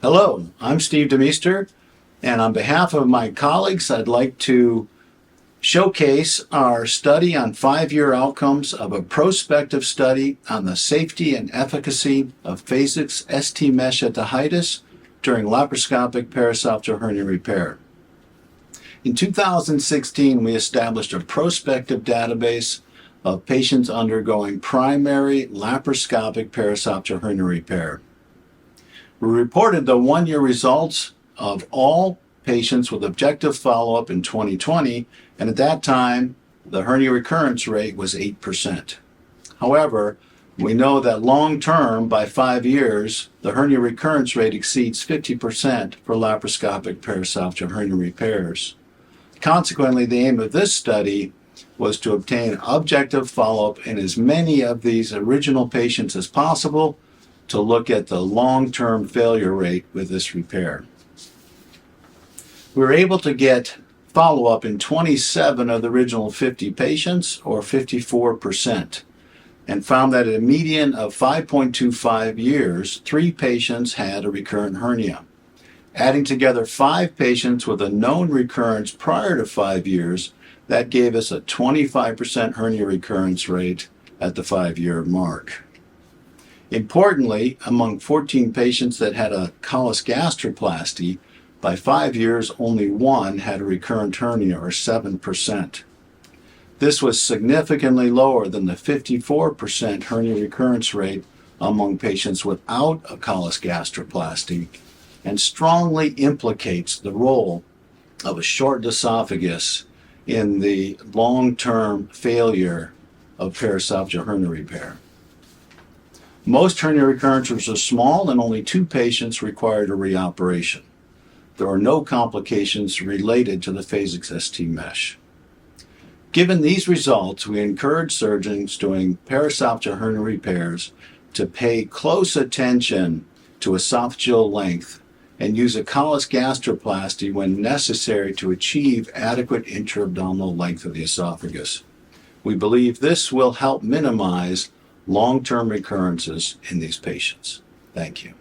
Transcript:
Hello, I'm Steve DeMeester, and on behalf of my colleagues, I'd like to showcase our study on 5-year outcomes of a prospective study on the safety and efficacy of Phasix-ST mesh at the hiatus during laparoscopic paraesophageal hernia repair. In 2016, we established a prospective database of patients undergoing primary laparoscopic paraesophageal hernia repair. We reported the 1-year results of all patients with objective follow-up in 2020, and at that time, the hernia recurrence rate was 8%. However, we know that long-term, by 5 years, the hernia recurrence rate exceeds 50% for laparoscopic paraesophageal hernia repairs. Consequently, the aim of this study was to obtain objective follow-up in as many of these original patients as possible to look at the long-term failure rate with this repair. We were able to get follow-up in 27 of the original 50 patients, or 54%, and found that at a median of 5.25 years, 3 patients had a recurrent hernia. Adding together 5 patients with a known recurrence prior to 5 years, that gave us a 25% hernia recurrence rate at the 5-year mark. Importantly, among 14 patients that had a callus gastroplasty, by 5 years, only 1 had a recurrent hernia, or 7%. This was significantly lower than the 54% hernia recurrence rate among patients without a callus gastroplasty, and strongly implicates the role of a shortened esophagus in the long-term failure of paraesophageal hernia repair. Most hernia recurrences are small, and only 2 patients required a reoperation. There are no complications related to the Phasix-ST mesh. Given these results, we encourage surgeons doing paraesophageal hernia repairs to pay close attention to esophageal length and use a callus gastroplasty when necessary to achieve adequate intra-abdominal length of the esophagus. We believe this will help minimize long-term recurrences in these patients. Thank you.